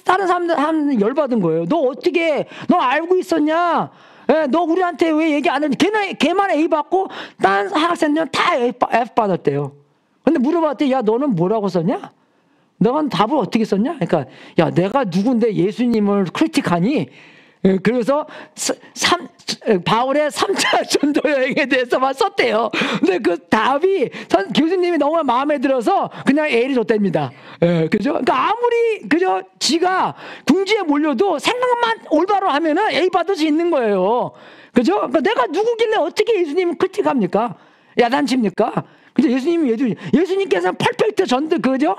다른 사람들 열받은 거예요. 너 알고 있었냐? 예, 너 우리한테 왜 얘기 안 했냐? 걔만 A 받고 다른 학생들은 다 F 받았대요. 근데 물어봤더니 야, 너는 뭐라고 썼냐? 너는 답을 어떻게 썼냐? 그러니까 야, 내가 누군데 예수님을 크리틱하니? 그래서 바울의 3차 전도 여행에 대해서만 썼대요. 근데 그 답이 교수님이 너무 마음에 들어서 그냥 A를 줬답니다. 그죠? 그러니까 아무리 그저 지가 궁지에 몰려도 생각만 올바로 하면은 A 받을 수 있는 거예요. 그죠? 그러니까 내가 누구길래 어떻게 예수님을 크리틱합니까? 야단칩니까? 그죠? 예수님께서는 퍼펙트 그죠?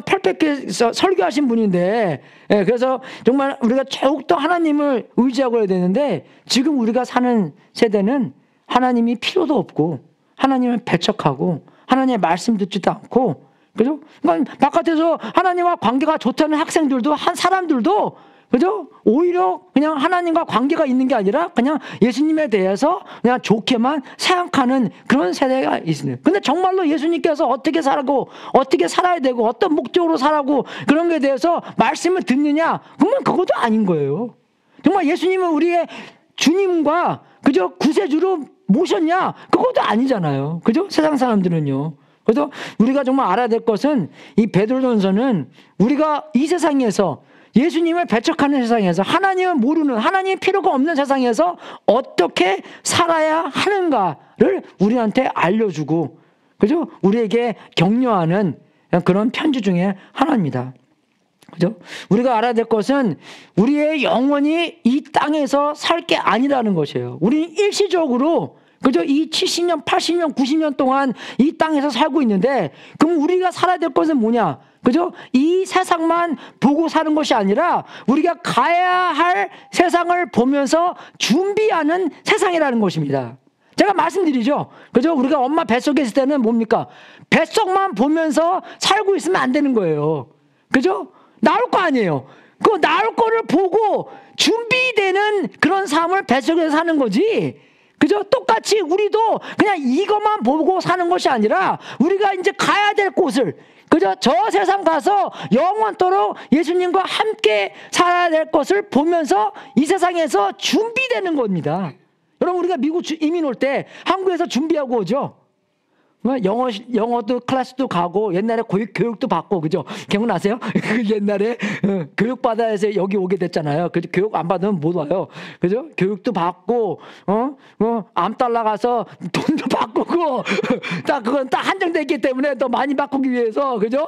퍼펙트 설교하신 분인데, 그래서 정말 우리가 더욱더 하나님을 의지하고 해야 되는데, 지금 우리가 사는 세대는 하나님이 필요도 없고, 하나님을 배척하고, 하나님의 말씀 듣지도 않고, 그죠? 그러니까 바깥에서 하나님과 관계가 좋다는 학생들도, 사람들도, 그죠? 오히려 그냥 하나님과 관계가 있는 게 아니라 그냥 예수님에 대해서 그냥 좋게만 생각하는 그런 세대가 있습니다. 근데 정말로 예수님께서 어떻게 살고 어떻게 살아야 되고 어떤 목적으로 살라고 그런 거에 대해서 말씀을 듣느냐? 그러면 그것도 아닌 거예요. 정말 예수님은 우리의 주님과 그저 구세주로 모셨냐? 그것도 아니잖아요. 그죠? 세상 사람들은요. 그래서 우리가 정말 알아야 될 것은 이 베드로전서는 우리가 이 세상에서 예수님을 배척하는 세상에서 하나님을 모르는 하나님이 필요가 없는 세상에서 어떻게 살아야 하는가를 우리한테 알려주고 그죠? 우리에게 격려하는 그런 편지 중에 하나입니다. 그죠? 우리가 알아야 될 것은 우리의 영혼이 이 땅에서 살 게 아니라는 것이에요. 우리는 일시적으로 그죠? 이 70년, 80년, 90년 동안 이 땅에서 살고 있는데 그럼 우리가 살아야 될 것은 뭐냐? 그죠? 이 세상만 보고 사는 것이 아니라 우리가 가야 할 세상을 보면서 준비하는 세상이라는 것입니다. 제가 말씀드리죠. 그죠? 우리가 엄마 뱃속에 있을 때는 뭡니까? 뱃속만 보면서 살고 있으면 안 되는 거예요. 그죠? 나올 거 아니에요. 그 나올 거를 보고 준비되는 그런 삶을 뱃속에서 사는 거지. 그죠? 똑같이 우리도 그냥 이것만 보고 사는 것이 아니라 우리가 이제 가야 될 곳을 그죠? 저 세상 가서 영원토록 예수님과 함께 살아야 될 것을 보면서 이 세상에서 준비되는 겁니다. 여러분 우리가 미국 이민 올 때 한국에서 준비하고 오죠. 영어도 클래스도 가고 옛날에 교육도 받고 그죠? 기억나세요? 옛날에 교육 받아야 해서 여기 오게 됐잖아요. 그 교육 안 받으면 못 와요. 그죠? 교육도 받고 암달러 가서 돈도 바꾸고 딱 그건 딱 한정돼 있기 때문에 더 많이 바꾸기 위해서 그죠?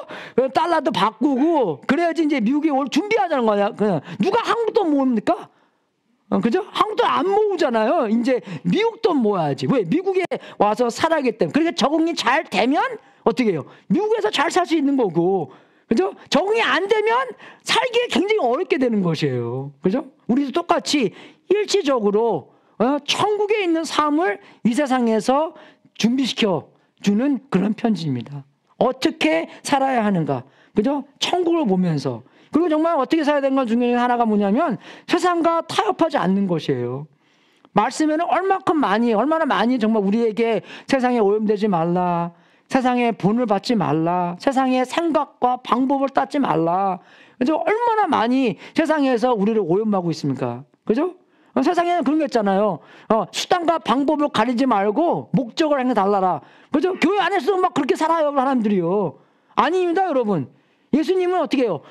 달러도 바꾸고 그래야지 이제 미국에 올 준비하자는 거냐? 누가 한국도 모읍니까? 그죠? 한국도 안 모으잖아요. 이제 미국도 모아야지. 왜? 미국에 와서 살아야기 때문에. 그러니까 적응이 잘 되면 어떻게 해요? 미국에서 잘 살 수 있는 거고. 그죠? 적응이 안 되면 살기에 굉장히 어렵게 되는 것이에요. 그죠? 우리도 똑같이 일시적으로 천국에 있는 삶을 이 세상에서 준비시켜 주는 그런 편지입니다. 어떻게 살아야 하는가? 그죠? 천국을 보면서. 그리고 정말 어떻게 살아야 되는 것 중에 하나가 뭐냐면 세상과 타협하지 않는 것이에요. 말씀에는 얼마나 많이 정말 우리에게 세상에 오염되지 말라. 세상에 본을 받지 말라. 세상의 생각과 방법을 따지 말라. 그죠? 얼마나 많이 세상에서 우리를 오염하고 있습니까? 그죠? 세상에는 그런 게 있잖아요. 수단과 방법을 가리지 말고 목적을 향해 달라라. 그죠? 교회 안에서도 막 그렇게 살아요, 사람들이요. 아닙니다, 여러분. 예수님은 어떻게 해요?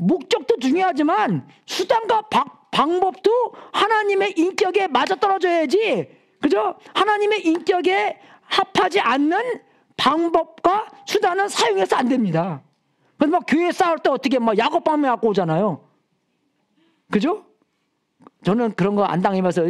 목적도 중요하지만 수단과 방법도 하나님의 인격에 맞아떨어져야지. 그죠? 하나님의 인격에 합하지 않는 방법과 수단은 사용해서 안 됩니다. 그래서 막 교회 싸울 때 어떻게 막 야곱밤에 갖고 오잖아요. 그죠? 저는 그런 거 안 당해봐서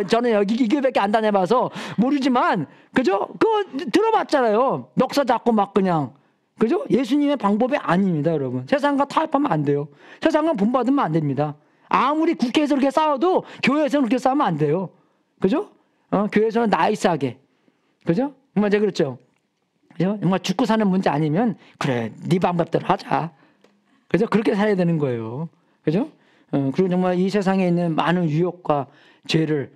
저는 여기 이 교회밖에 안 다녀봐서 모르지만 그죠? 그거 들어봤잖아요. 멱살 잡고 막 그냥. 그죠? 예수님의 방법이 아닙니다, 여러분. 세상과 타협하면 안 돼요. 세상은 본받으면 안 됩니다. 아무리 국회에서 그렇게 싸워도 교회에서는 그렇게 싸우면 안 돼요. 그죠? 교회에서는 나이스하게. 그죠? 정말 제가 그렇죠. 그죠? 정말 죽고 사는 문제 아니면 그래, 네 방법대로 하자. 그죠? 그렇게 살아야 되는 거예요. 그죠? 그리고 정말 이 세상에 있는 많은 유혹과 죄를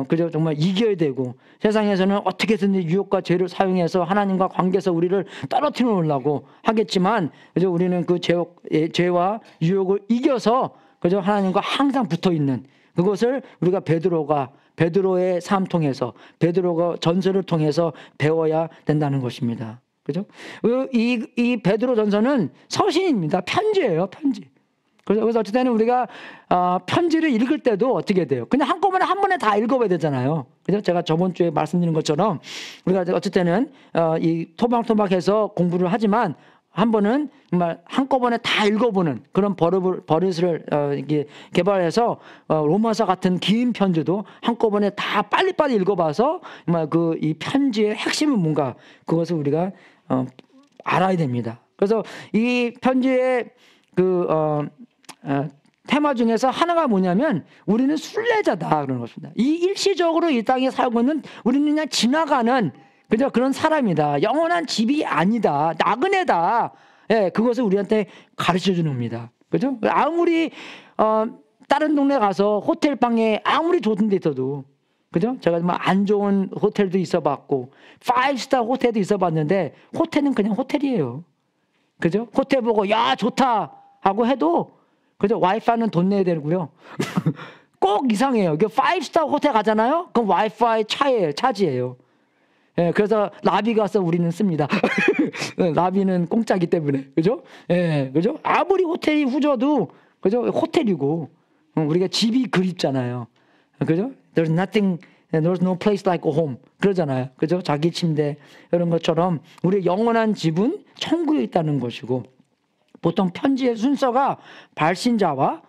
그죠? 정말 이겨야 되고, 세상에서는 어떻게든지 유혹과 죄를 사용해서 하나님과 관계에서 우리를 떨어뜨려 놓으려고 하겠지만, 그죠? 우리는 그 죄와 유혹을 이겨서, 그죠? 하나님과 항상 붙어 있는 그것을 우리가 베드로의 삶 통해서, 베드로가 전설을 통해서 배워야 된다는 것입니다. 그죠? 이 베드로 전서는 서신입니다. 편지예요, 편지. 그래서 어쨌든 우리가 편지를 읽을 때도 어떻게 돼요? 그냥 한꺼번에 한 번에 다 읽어봐야 되잖아요. 그죠? 제가 저번 주에 말씀드린 것처럼 우리가 어쨌든 이 토박토박해서 공부를 하지만 한 번은 정말 한꺼번에 다 읽어보는 그런 버릇을 이렇게 개발해서 로마서 같은 긴 편지도 한꺼번에 다 빨리빨리 읽어봐서 정말 이 편지의 핵심은 뭔가 그것을 우리가 알아야 됩니다. 그래서 이 편지의 테마 중에서 하나가 뭐냐면 우리는 순례자다 그러는 것입니다. 이 일시적으로 이 땅에 살고 있는 우리는 그냥 지나가는 그저 그런 사람이다. 영원한 집이 아니다. 나그네다. 예, 그것을 우리한테 가르쳐 주는 겁니다. 그죠? 아무리 다른 동네 가서 호텔 방에 아무리 좋은 데 있어도, 그죠? 제가 정말 안 좋은 호텔도 있어봤고 5스타 호텔도 있어봤는데 호텔은 그냥 호텔이에요. 그죠? 호텔 보고 야 좋다 하고 해도 그죠? 와이파이는 돈 내야 되고요. 꼭 이상해요. 5스타 호텔 가잖아요. 그럼 와이파이 차지예요. 예, 그래서 라비 가서 우리는 씁니다. 라비는 공짜기 때문에, 그죠? 예, 그죠? 아무리 호텔이 후져도, 그죠? 호텔이고, 우리가 집이 그립잖아요. 그죠? There's no place like home. 그러잖아요. 그죠? 자기 침대, 이런 것처럼, 우리의 영원한 집은 천국에 있다는 것이고, 보통 편지의 순서가 발신자를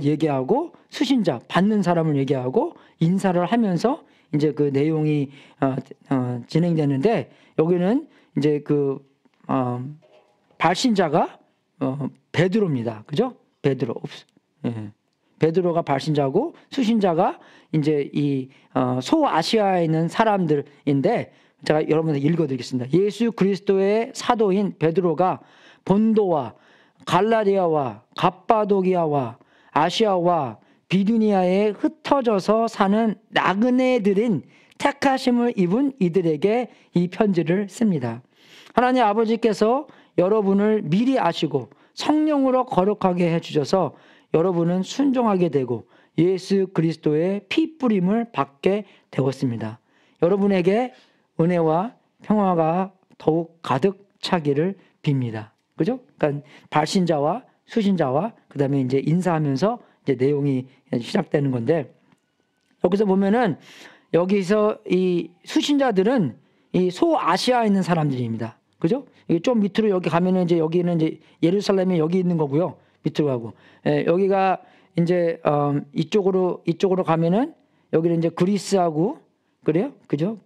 얘기하고, 수신자, 받는 사람을 얘기하고, 인사를 하면서, 이제 그 내용이 진행되는데 여기는 이제 발신자가 베드로입니다. 그죠? 베드로. 예. 베드로가 발신자고 수신자가 이제 이 소아시아에 있는 사람들인데 제가 여러분들 읽어드리겠습니다. 예수 그리스도의 사도인 베드로가 본도와 갈라디아와 갑바도기아와 아시아와 비두니아에 흩어져서 사는 나그네들인 택하심을 입은 이들에게 이 편지를 씁니다. 하나님 아버지께서 여러분을 미리 아시고 성령으로 거룩하게 해주셔서 여러분은 순종하게 되고 예수 그리스도의 피 뿌림을 받게 되었습니다. 여러분에게 은혜와 평화가 더욱 가득 차기를 빕니다. 그죠? 그러니까 발신자와 수신자와 그 다음에 이제 인사하면서 이제 내용이 시작되는 건데 여기서 보면은 여기서 이 수신자들은 이 소아시아에 있는 사람들입니다. 그죠? 좀 밑으로 여기 가면은 이제 여기는 이제 예루살렘이 여기 있는 거고요. 밑으로 가고 여기가 이제 이쪽으로 가면은 여기는 이제 그리스하고 그래요? 그죠?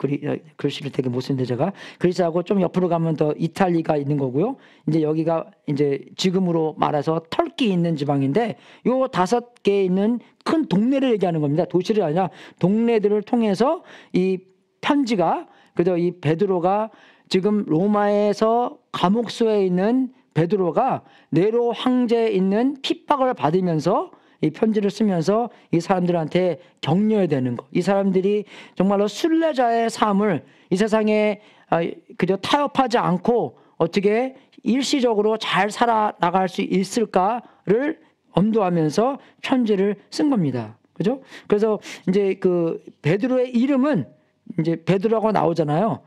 글씨를 되게 못 쓰는데 제가 그리스하고 좀 옆으로 가면 더 이탈리가 있는 거고요. 이제 여기가 이제 지금으로 말해서 터키 있는 지방인데 요 5개 있는 큰 동네를 얘기하는 겁니다. 도시를 아니라 동네들을 통해서 이 편지가 그죠? 이 베드로가 지금 로마에서 감옥소에 있는 베드로가 네로 황제에 있는 핍박을 받으면서 이 편지를 쓰면서 이 사람들한테 격려해야 되는 거. 이 사람들이 정말로 순례자의 삶을 이 세상에 그저 타협하지 않고 어떻게 일시적으로 잘 살아나갈 수 있을까를 엄도하면서 편지를 쓴 겁니다. 그죠? 그래서 이제 그 베드로의 이름은 이제 베드로라고 나오잖아요.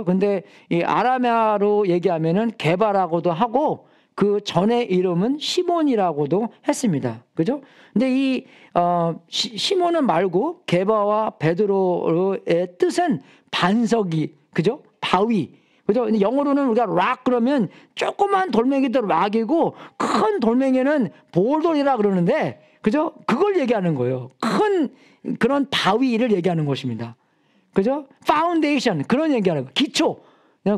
근데 이 아람어로 얘기하면은 게바라고도 하고 그 전의 이름은 시몬이라고도 했습니다. 그죠? 근데 이 시몬은 말고 게바와 베드로의 뜻은 반석이, 그죠? 바위. 그죠? 근데 영어로는 우리가 락 그러면 조그만 돌멩이도 락이고 큰 돌멩이는 볼돌이라 그러는데, 그죠? 그걸 얘기하는 거예요. 큰 그런 바위를 얘기하는 것입니다. 그죠? 파운데이션 그런 얘기하는 거. 기초.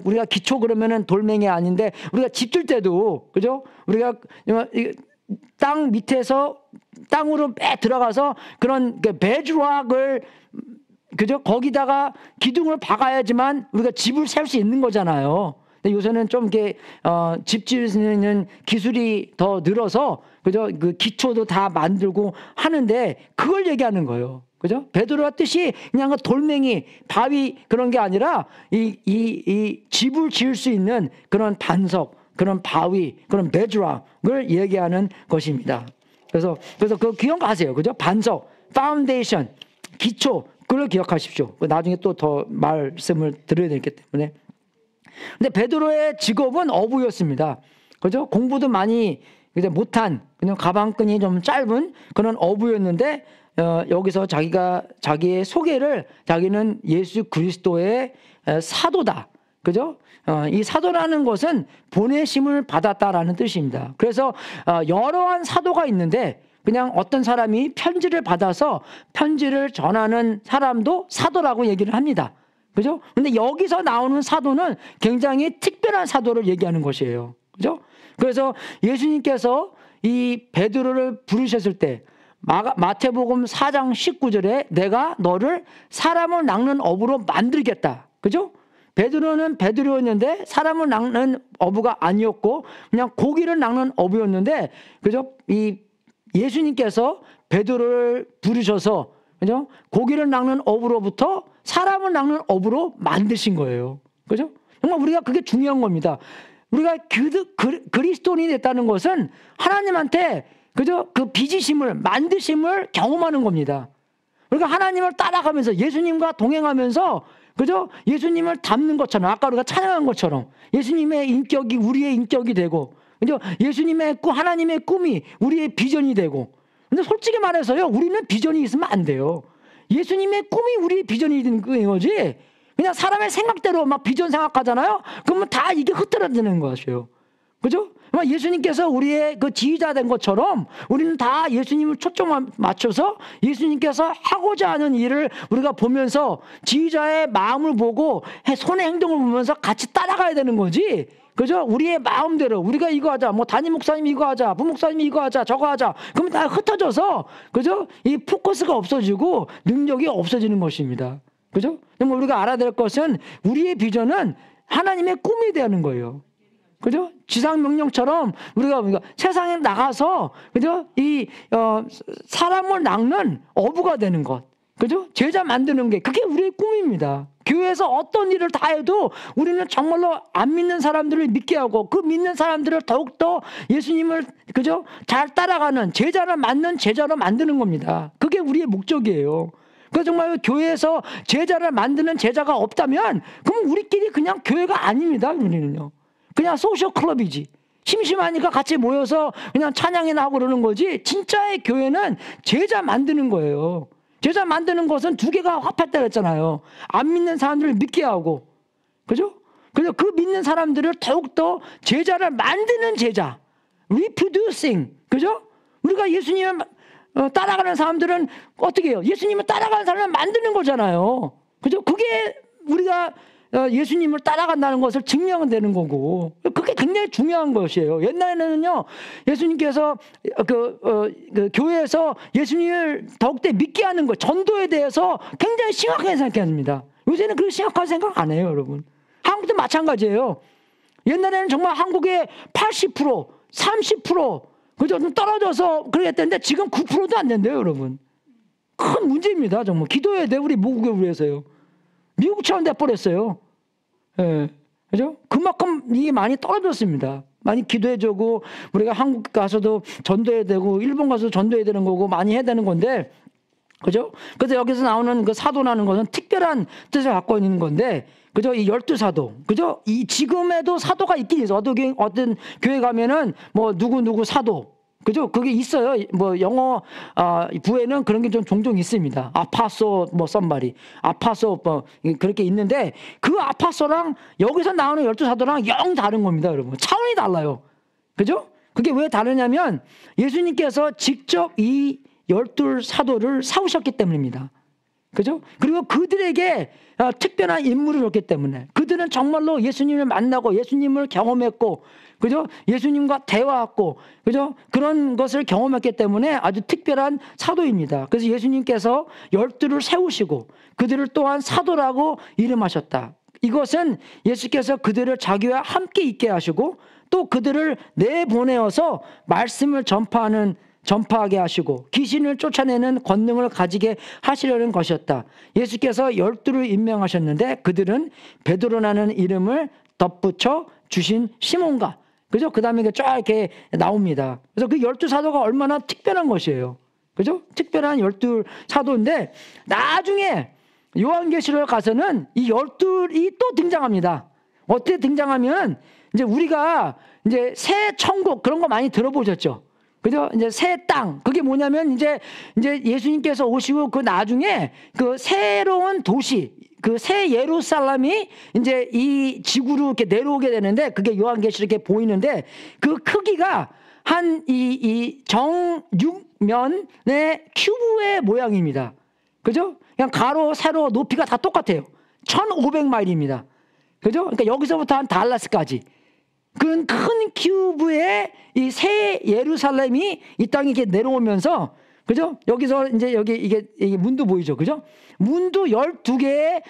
우리가 기초 그러면은 돌멩이 아닌데 우리가 집 질 때도 그죠? 우리가 땅 밑에서 땅으로 매 들어가서 그런 베드락을 그죠? 거기다가 기둥을 박아야지만 우리가 집을 세울 수 있는 거잖아요. 근데 요새는 좀 이렇게 집 지으는 기술이 더 늘어서 그죠? 그 기초도 다 만들고 하는데 그걸 얘기하는 거예요. 그죠? 베드로가 뜻이 그냥 그 돌멩이, 바위 그런 게 아니라 이 집을 지을 수 있는 그런 반석, 그런 바위, 그런 베드락을 얘기하는 것입니다. 그래서 그 기억하세요. 그죠? 반석, 파운데이션, 기초, 그걸 기억하십시오. 나중에 또 더 말씀을 드려야 되기 때문에. 근데 베드로의 직업은 어부였습니다. 그죠? 공부도 많이 못한, 그냥 가방끈이 좀 짧은 그런 어부였는데, 여기서 자기의 소개를, 자기는 예수 그리스도의 사도다. 그죠? 이 사도라는 것은 보내심을 받았다라는 뜻입니다. 그래서 여러한 사도가 있는데, 그냥 어떤 사람이 편지를 받아서 편지를 전하는 사람도 사도라고 얘기를 합니다. 그죠? 근데 여기서 나오는 사도는 굉장히 특별한 사도를 얘기하는 것이에요. 그죠? 그래서 예수님께서 이 베드로를 부르셨을 때 마태복음 4장 19절에 내가 너를 사람을 낚는 어부로 만들겠다. 그죠? 베드로는 베드로였는데 사람을 낚는 어부가 아니었고 그냥 고기를 낚는 어부였는데, 그죠? 이 예수님께서 베드로를 부르셔서, 그죠? 고기를 낚는 어부로부터 사람을 낚는 어부로 만드신 거예요. 그죠? 정말 우리가 그게 중요한 겁니다. 우리가 그리스도인이 됐다는 것은 하나님한테, 그죠? 그 빚으심을, 만드심을 경험하는 겁니다. 우리가 하나님을 따라가면서 예수님과 동행하면서, 그죠? 예수님을 닮는 것처럼, 아까 우리가 찬양한 것처럼 예수님의 인격이 우리의 인격이 되고, 그죠? 예수님의 하나님의 꿈이 우리의 비전이 되고. 근데 솔직히 말해서요, 우리는 비전이 있으면 안 돼요. 예수님의 꿈이 우리의 비전이 되는 거지. 그냥 사람의 생각대로 막 비전 생각하잖아요. 그러면 다 이게 흐트러지는 것이에요. 그죠? 예수님께서 우리의 그 지휘자 된 것처럼 우리는 다 예수님을 초점 맞춰서 예수님께서 하고자 하는 일을 우리가 보면서 지휘자의 마음을 보고 손의 행동을 보면서 같이 따라가야 되는 거지. 그죠? 우리의 마음대로 우리가 이거 하자, 뭐 담임 목사님이 이거 하자, 부목사님이 이거 하자, 저거 하자. 그러면 다 흩어져서, 그죠? 이 포커스가 없어지고 능력이 없어지는 것입니다. 그죠? 그럼 우리가 알아야 될 것은 우리의 비전은 하나님의 꿈이 되는 거예요. 그죠? 지상명령처럼 우리가 세상에 나가서, 그죠? 사람을 낚는 어부가 되는 것. 그죠? 제자 만드는 게 그게 우리의 꿈입니다. 교회에서 어떤 일을 다 해도 우리는 정말로 안 믿는 사람들을 믿게 하고 그 믿는 사람들을 더욱더 예수님을, 그죠? 잘 따라가는 제자를 만드는 제자로 만드는 겁니다. 그게 우리의 목적이에요. 그래서 정말 교회에서 제자를 만드는 제자가 없다면 그럼 우리끼리 그냥 교회가 아닙니다. 우리는요. 그냥 소셜 클럽이지. 심심하니까 같이 모여서 그냥 찬양이나 하고 그러는 거지. 진짜의 교회는 제자 만드는 거예요. 제자 만드는 것은 두 개가 합했다 그랬잖아요. 안 믿는 사람들을 믿게 하고, 그죠? 그래서 그 믿는 사람들을 더욱더 제자를 만드는 제자, reproducing, 그죠? 우리가 예수님을 따라가는 사람들은 어떻게 해요? 예수님을 따라가는 사람을 만드는 거잖아요. 그죠? 그게 우리가 예수님을 따라간다는 것을 증명되는 거고, 그게 굉장히 중요한 것이에요. 옛날에는요, 예수님께서 그 교회에서 예수님을 더욱더 믿게 하는 것, 전도에 대해서 굉장히 심각하게 생각합니다. 요새는 그렇게 심각하게 생각 안 해요, 여러분. 한국도 마찬가지예요. 옛날에는 정말 한국의 80%, 30%, 그죠? 좀 떨어져서 그랬는데 지금 9%도 안 된대요, 여러분. 큰 문제입니다, 정말. 기도해야 돼, 우리 모국을 위해서요. 미국처럼 돼버렸어요. 예, 그죠? 그만큼 이게 많이 떨어졌습니다. 많이 기도해주고, 우리가 한국 가서도 전도해야 되고, 일본 가서도 전도해야 되는 거고, 많이 해야 되는 건데, 그죠? 그래서 여기서 나오는 그 사도라는 것은 특별한 뜻을 갖고 있는 건데, 그죠? 이 12사도, 그죠? 지금에도 사도가 있긴 있어. 어떤 교회 가면은 뭐 누구 사도, 그죠? 그게 있어요. 뭐 영어 부에는 그런 게 좀 종종 있습니다. 아파소 뭐 썸바리, 아파소 뭐 그렇게 있는데 그 아파소랑 여기서 나오는 12사도랑 영 다른 겁니다, 여러분. 차원이 달라요. 그죠? 그게 왜 다르냐면 예수님께서 직접 이 12사도를 세우셨기 때문입니다. 그죠? 그리고 그들에게 특별한 임무를 줬기 때문에 그들은 정말로 예수님을 만나고 예수님을 경험했고, 그죠? 예수님과 대화했고, 그죠? 그런 것을 경험했기 때문에 아주 특별한 사도입니다. 그래서 예수님께서 12를 세우시고 그들을 또한 사도라고 이름하셨다. 이것은 예수께서 그들을 자기와 함께 있게 하시고 또 그들을 내보내어서 말씀을 전파하는 전파하게 하시고 귀신을 쫓아내는 권능을 가지게 하시려는 것이었다. 예수께서 12를 임명하셨는데 그들은 베드로라는 이름을 덧붙여 주신 시몬과, 그죠? 그 다음에 쫙 이렇게 나옵니다. 그래서 그 12사도가 얼마나 특별한 것이에요. 그죠? 특별한 12사도인데 나중에 요한계시록 가서는 이 12이 또 등장합니다. 어떻게 등장하면 이제 우리가 이제 새 천국 그런 거 많이 들어보셨죠? 그죠? 이제 새 땅. 그게 뭐냐면 이제 예수님께서 오시고 그 나중에 그 새로운 도시, 그 새 예루살렘이 이제 이 지구로 이렇게 내려오게 되는데 그게 요한계시록에 보이는데 그 크기가 한 이 정육면의 큐브의 모양입니다. 그죠? 그냥 가로, 세로, 높이가 다 똑같아요. 1500마일입니다. 그죠? 그러니까 여기서부터 한 달라스까지. 그런 큰 큐브의 이 새 예루살렘이 이 땅에 이렇게 내려오면서, 그죠? 여기서 이제 여기 이게 문도 보이죠? 그죠? 문도 12개의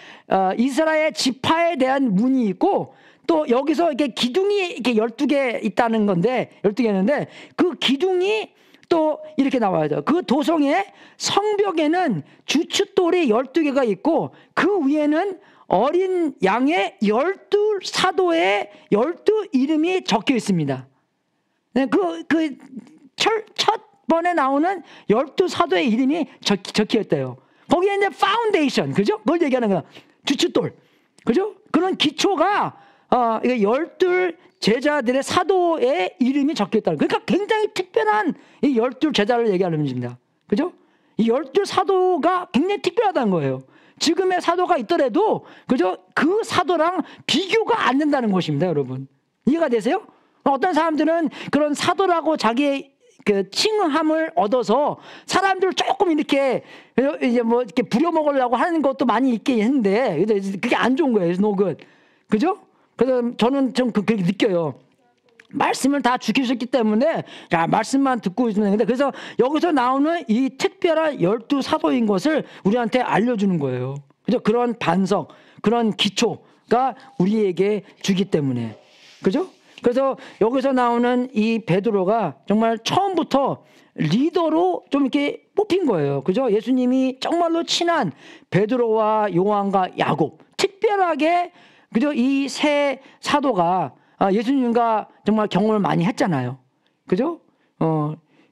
이스라엘 지파에 대한 문이 있고 또 여기서 이렇게 기둥이 이렇게 12개 있다는 건데 12개인데 그 기둥이 또 이렇게 나와요. 그 도성의 성벽에는 주춧돌이 12개가 있고 그 위에는 어린 양의 12사도의 12 이름이 적혀 있습니다. 첫 번에 나오는 12사도의 이름이 적혀 있대요. 거기에 이제 파운데이션, 그죠? 그걸 얘기하는 거야. 주춧돌. 그죠? 그런 기초가 12 제자들의 사도의 이름이 적혀 있다는 거예요. 그러니까 굉장히 특별한 이 12 제자를 얘기하는 것입니다. 그죠? 이 12 사도가 굉장히 특별하다는 거예요. 지금의 사도가 있더라도, 그죠? 그 사도랑 비교가 안 된다는 것입니다, 여러분. 이해가 되세요? 어떤 사람들은 그런 사도라고 자기의 그 칭함을 얻어서 사람들을 조금 이렇게 이제 뭐 이렇게 부려먹으려고 하는 것도 많이 있긴 했는데, 그게 안 좋은 거예요. no good. 그죠? 그래서 저는 좀 그렇게 느껴요. 말씀을 다 지키셨기 때문에 야, 말씀만 듣고 있으면 되는데, 그래서 여기서 나오는 이 특별한 12사도인 것을 우리한테 알려주는 거예요. 그죠? 그런 반석, 그런 기초가 우리에게 주기 때문에. 그죠? 그래서 여기서 나오는 이 베드로가 정말 처음부터 리더로 좀 이렇게 뽑힌 거예요. 그죠? 예수님이 정말로 친한 베드로와 요한과 야곱, 특별하게, 그죠? 이 세 사도가 예수님과 정말 경험을 많이 했잖아요. 그죠?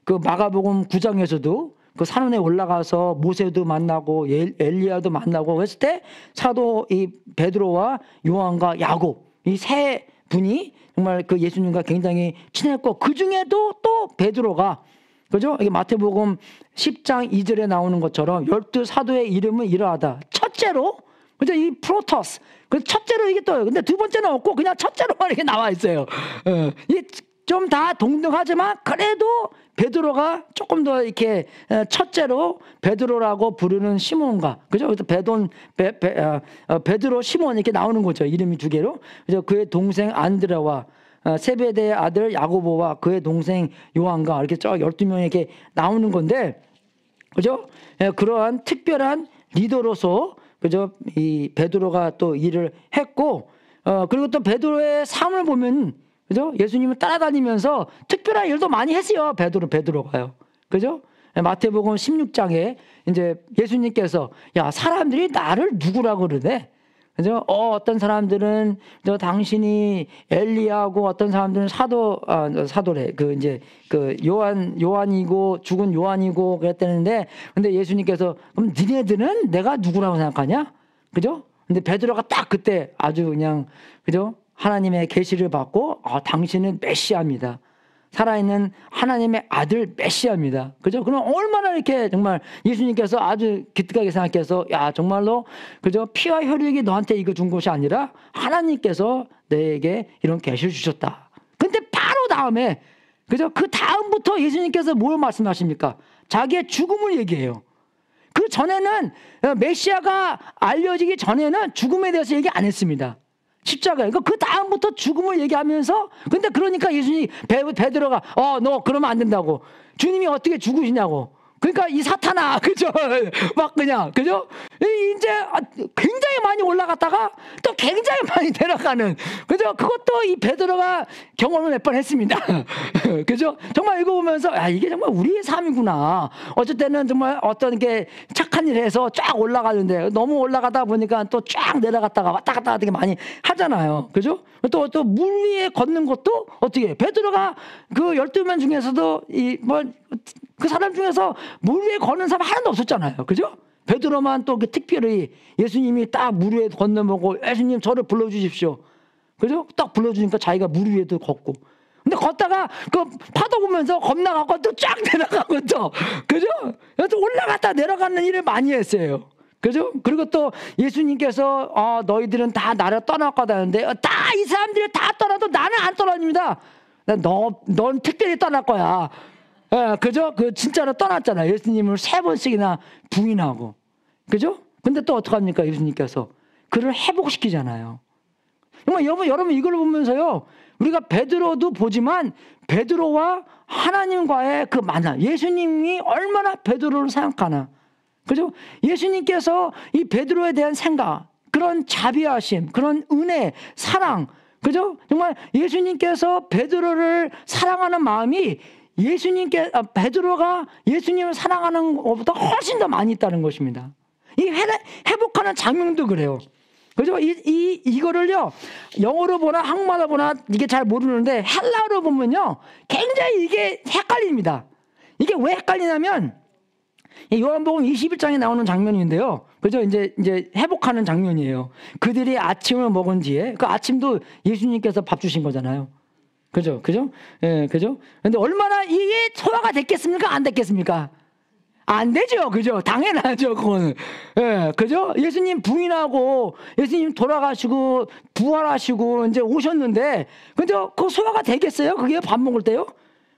그 마가복음 9장에서도 그 산원에 올라가서 모세도 만나고 엘리야도 만나고 했을 때 사도 이 베드로와 요한과 야곱, 이 세 분이 정말 그 예수님과 굉장히 친했고, 그 중에도 또 베드로가, 그죠? 이게 마태복음 10장 2절에 나오는 것처럼 12사도의 이름은 이러하다. 첫째로, 그죠? 이 프로토스. 그 첫째로 이게 떠요. 근데 두 번째는 없고 그냥 첫째로만 이렇게 나와 있어요. 이게 좀 다 동등하지만 그래도 베드로가 조금 더 이렇게 첫째로 베드로라고 부르는 시몬과, 그죠? 그래서 베드로 시몬 이렇게 나오는 거죠. 이름이 두 개로. 그래서 그의 동생 안드레와 세베대의 아들 야고보와 그의 동생 요한과 이렇게 쫙 12명이 이렇게 나오는 건데, 그죠? 그러한 특별한 리더로서, 그죠? 이 베드로가 또 일을 했고, 그리고 또 베드로의 삶을 보면, 그죠? 예수님을 따라다니면서 특별한 일도 많이 했어요. 베드로가요. 그죠? 마태복음 16장에 이제 예수님께서 야, 사람들이 나를 누구라고 그러네. 그죠? 어떤 사람들은 저 당신이 엘리야고, 어떤 사람들은 사도래. 그 이제 그 요한이고 죽은 요한이고 그랬다는데, 근데 예수님께서 그럼 니네들은 내가 누구라고 생각하냐? 그죠? 근데 베드로가 딱 그때 아주 그냥, 그죠? 하나님의 계시를 받고 당신은 메시아입니다. 살아있는 하나님의 아들 메시아입니다. 그죠? 그럼 얼마나 이렇게 정말 예수님께서 아주 기특하게 생각해서 야, 정말로, 그죠? 피와 혈육이 너한테 이거 준 것이 아니라 하나님께서 내게 이런 계시를 주셨다. 근데 바로 다음에, 그죠? 그 다음부터 예수님께서 뭘 말씀하십니까? 자기의 죽음을 얘기해요. 그 전에는, 메시아가 알려지기 전에는 죽음에 대해서 얘기 안 했습니다. 십자가에. 그 다음부터 죽음을 얘기하면서, 근데 그러니까 예수님이 베드로가 너 그러면 안 된다고. 주님이 어떻게 죽으시냐고. 그러니까 이 사탄아, 그죠? 막 그냥, 그죠? 이제 굉장히 많이 올라갔다가 또 굉장히 많이 내려가는, 그죠? 그것도 이 베드로가 경험을 몇 번 했습니다. 그죠? 정말 이거 보면서, 아, 이게 정말 우리의 삶이구나. 어쩔 때는 정말 어떤 게 착한 일 해서 쫙 올라가는데 너무 올라가다 보니까 또 쫙 내려갔다가 왔다 갔다 되게 많이 하잖아요. 그죠? 또 물 위에 걷는 것도 어떻게, 베드로가 그 12명 중에서도 그 사람 중에서 물 위에 걷는 사람 하나도 없었잖아요. 그죠? 베드로만 또 특별히 예수님이 딱 물 위에 건너보고 예수님 저를 불러주십시오. 그죠? 딱 불러주니까 자기가 물 위에도 걷고. 근데 걷다가 그 파도 보면서 겁나가고 또 쫙 내려가고 또. 그죠? 또 올라갔다 내려가는 일을 많이 했어요. 그죠? 그리고 또 예수님께서 너희들은 다 나를 떠날 거다 하는데 다 이 사람들이 다 떠나도 나는 안 떠납니다. 넌 특별히 떠날 거야. 예, 그죠? 진짜로 떠났잖아요. 예수님을 3번씩이나 부인하고. 그죠? 근데 또 어떡합니까? 예수님께서. 그를 회복시키잖아요. 정말 여러분 이걸 보면서요. 우리가 베드로도 보지만 베드로와 하나님과의 그 만남. 예수님이 얼마나 베드로를 생각하나. 그죠? 예수님께서 이 베드로에 대한 생각, 그런 자비하심, 그런 은혜, 사랑. 그죠? 정말 예수님께서 베드로를 사랑하는 마음이 베드로가 예수님을 사랑하는 것보다 훨씬 더 많이 있다는 것입니다. 이 회복하는 장면도 그래요. 그죠? 이거를요, 영어로 보나 한국말로 보나 이게 잘 모르는데 헬라어로 보면요, 굉장히 이게 헷갈립니다. 이게 왜 헷갈리냐면, 요한복음 21장에 나오는 장면인데요. 그죠? 이제 회복하는 장면이에요. 그들이 아침을 먹은 뒤에, 그 아침도 예수님께서 밥 주신 거잖아요. 그죠? 예, 그죠? 근데 얼마나 이게 소화가 됐겠습니까? 안 됐겠습니까? 안 되죠. 그죠? 당연하죠. 그거는. 예, 그죠? 예수님 부인하고, 예수님 돌아가시고, 부활하시고, 이제 오셨는데, 근데 그 소화가 되겠어요? 그게 밥 먹을 때요?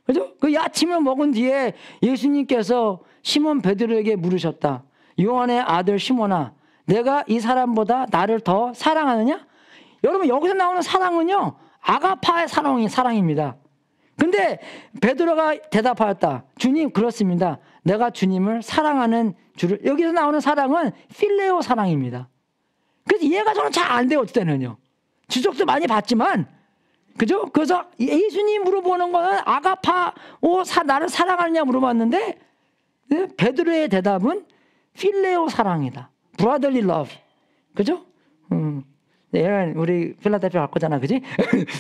그죠? 그 아침을 먹은 뒤에 예수님께서 시몬 베드로에게 물으셨다. 요한의 아들 시몬아, 내가 이 사람보다 나를 더 사랑하느냐? 여러분, 여기서 나오는 사랑은요, 아가파의 사랑입니다. 근데 베드로가 대답하였다. 주님, 그렇습니다. 내가 주님을 사랑하는 줄을. 여기서 나오는 사랑은 필레오 사랑입니다. 그래서 이해가 저는 잘 안 돼요, 어떨 때는요. 주석도 많이 봤지만, 그죠? 그래서 예수님 물어보는 거는 나를 사랑하느냐 물어봤는데, 베드로의 대답은 필레오 사랑이다. 브라더리 러브. 그죠? 얘는 우리 필라델피아 갈 거잖아, 그지?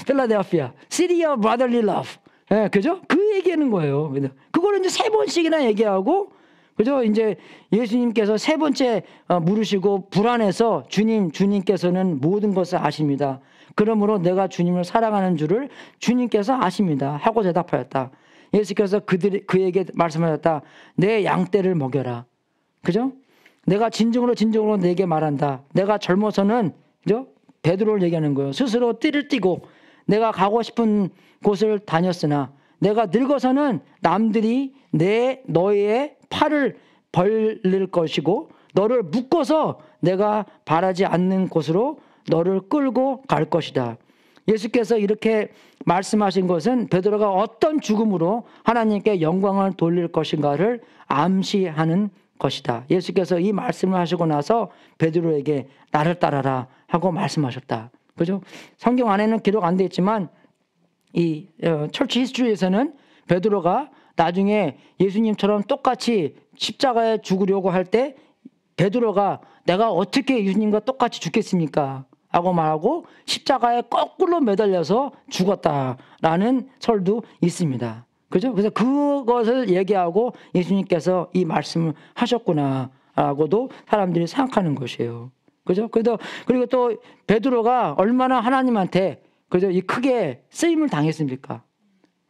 필라델피아. City of Brotherly Love. 예, 그죠? 그 얘기하는 거예요. 그거를 이제 3번씩이나 얘기하고, 그죠? 이제 예수님께서 3번째 물으시고 불안해서 주님께서는 모든 것을 아십니다. 그러므로 내가 주님을 사랑하는 줄을 주님께서 아십니다. 하고 대답하였다. 예수께서 그에게 말씀하셨다. 내 양떼를 먹여라. 그죠? 내가 진정으로 내게 말한다. 내가 젊어서는, 그죠? 베드로를 얘기하는 거예요. 스스로 띠를 띠고 내가 가고 싶은 곳을 다녔으나 내가 늙어서는 남들이 너의 팔을 벌릴 것이고 너를 묶어서 내가 바라지 않는 곳으로 너를 끌고 갈 것이다. 예수께서 이렇게 말씀하신 것은 베드로가 어떤 죽음으로 하나님께 영광을 돌릴 것인가를 암시하는 것이다. 예수께서 이 말씀을 하시고 나서 베드로에게 나를 따라라 하고 말씀하셨다. 그죠? 성경 안에는 기록 안 돼 있지만 이 철치 히스토리에서는 베드로가 나중에 예수님처럼 똑같이 십자가에 죽으려고 할 때 베드로가 내가 어떻게 예수님과 똑같이 죽겠습니까? 하고 말하고 십자가에 거꾸로 매달려서 죽었다라는 설도 있습니다. 그죠? 그래서 그것을 얘기하고 예수님께서 이 말씀을 하셨구나라고도 사람들이 생각하는 것이에요. 그죠? 그리고 또 베드로가 얼마나 하나님한테 그죠? 이 크게 쓰임을 당했습니까?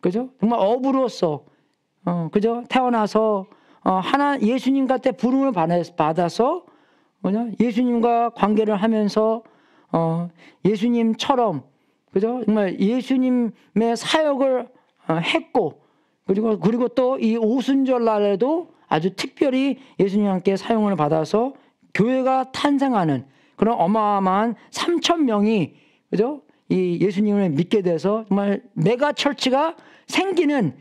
그죠? 정말 어부로서 그죠? 태어나서 예수님 같은 부름을 받아서 예수님과 관계를 하면서 예수님처럼 그죠? 정말 예수님의 사역을 했고 그리고 또 이 오순절 날에도 아주 특별히 예수님께 사용을 받아서 교회가 탄생하는 그런 어마어마한 3,000명이 그죠? 이 예수님을 믿게 돼서 정말 메가 철치가 생기는